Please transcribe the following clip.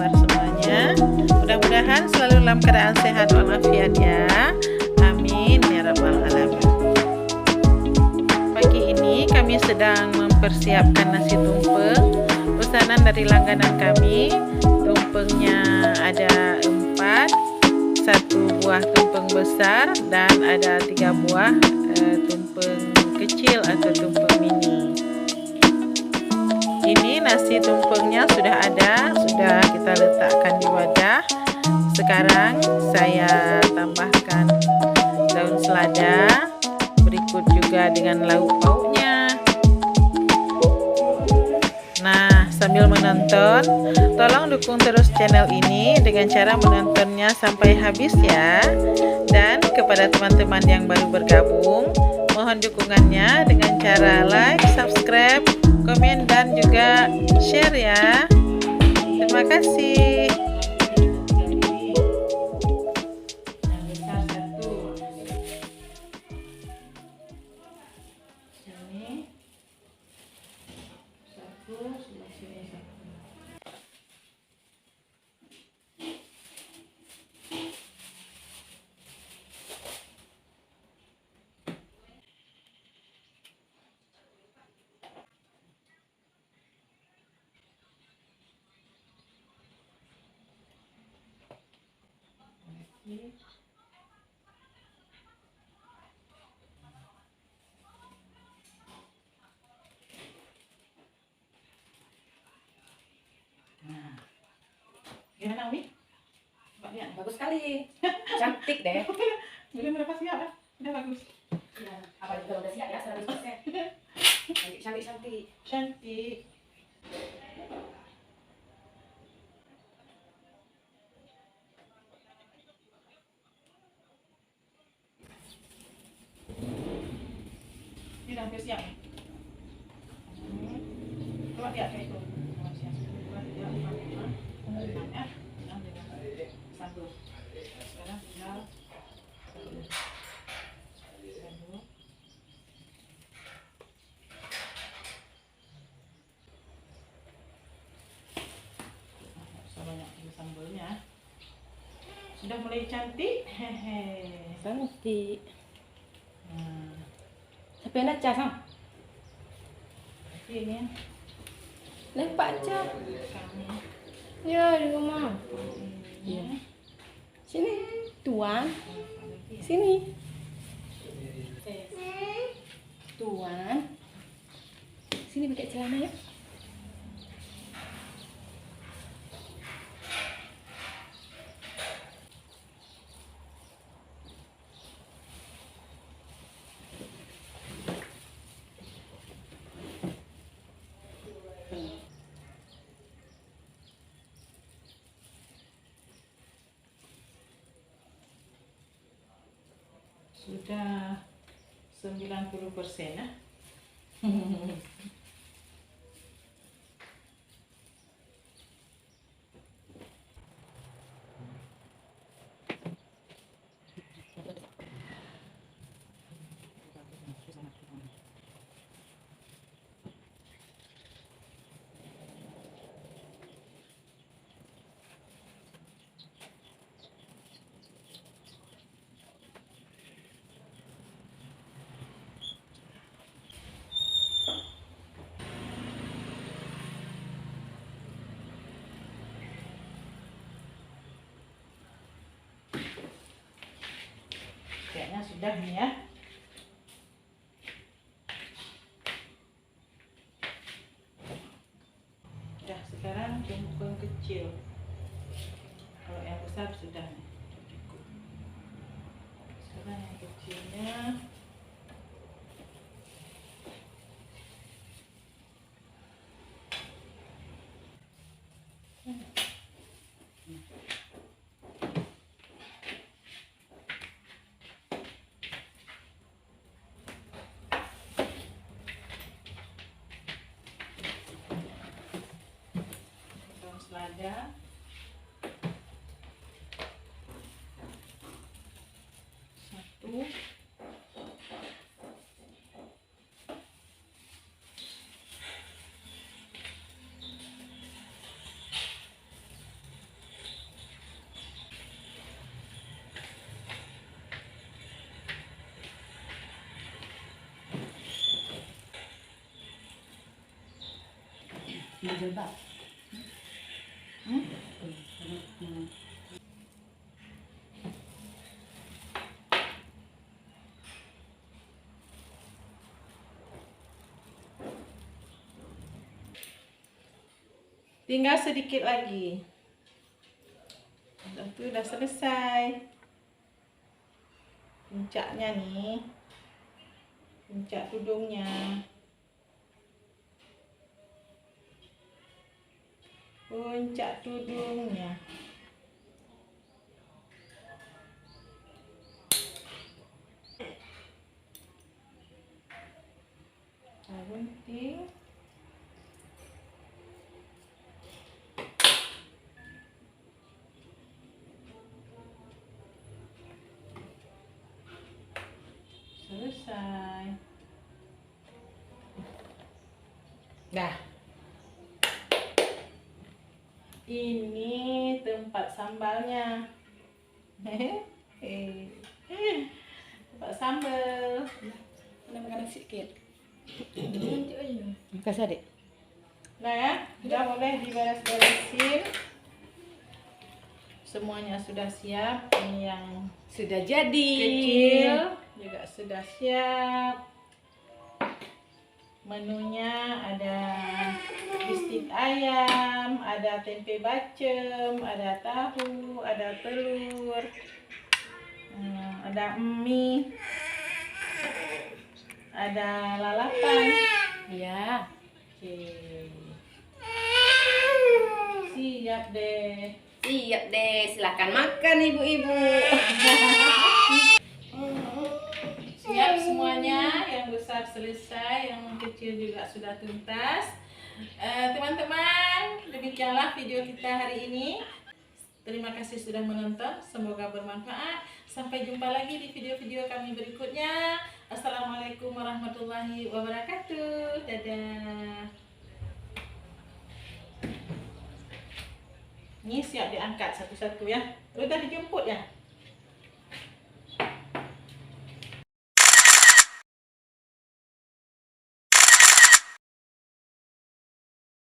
kabar semuanya? Mudah-mudahan selalu dalam keadaan sehat walafiat ya. Amin ya rabbal alamin. Pagi ini kami sedang mempersiapkan nasi tumpeng pesanan dari langganan kami. Tumpengnya ada 4, 1 buah tumpeng besar dan ada 3 buah tumpeng kecil atau tumpeng mini. Ini nasi tumpengnya sudah ada, sudah kita letakkan di wadah. Sekarang saya tambahkan daun selada, berikut juga dengan lauk pauknya. Nah, sambil menonton, tolong dukung terus channel ini dengan cara menontonnya sampai habis ya. Dan kepada teman-teman yang baru bergabung, mohon dukungannya dengan cara like, subscribe, komen, dan juga share ya. Terima kasih. Nah, gimana Umi? Mbaknya bagus sekali, cantik deh. Belum berapa siap? Udah bagus. Ya, apa juga udah siap ya 100%. Cantik. Cantik. Ini hampir siap. Coba lihat kayak itu. Sekarang tinggal banyak sambalnya. Sudah mulai cantik. Hehe. Cantik. Nah, Tapi enak cah, ini lepak cah. kami. Ya di rumah. Iya. Sini, Tuan. Sini. Tuan. Sini pakai celana ya. Sudah 90% ya. Kayaknya sudah nih ya. Udah, sekarang tumpeng kecil. Kalau yang besar sudah nih. Cukup. Sekarang yang kecilnya. Daun selada. Satu. Ini jilbab. Tinggal sedikit lagi. Itu udah selesai. Puncaknya nih. Puncak tudungnya. Puncak tudungnya. Gunting. Selesai. Dah. Ini tempat sambalnya. Tempat sambal. Ada makanan sedikit. Kasih adik. Nah ya, sudah boleh diberes-beresin. Semuanya sudah siap. Ini yang Sudah jadi. kecil juga sudah siap. Menunya ada bistik ayam, ada tempe bacem, ada tahu, ada telur, ada mie, ada lalapan. Ya. Oke. Siap deh. Siap deh, silakan makan ibu-ibu. Siap semuanya, yang besar selesai, yang kecil juga sudah tuntas. Teman-teman, demikianlah video kita hari ini. Terima kasih sudah menonton, semoga bermanfaat. Sampai jumpa lagi di video-video kami berikutnya. Assalamualaikum warahmatullahi wabarakatuh. Dadah. Ini siap diangkat satu-satu ya. Udah dijemput ya?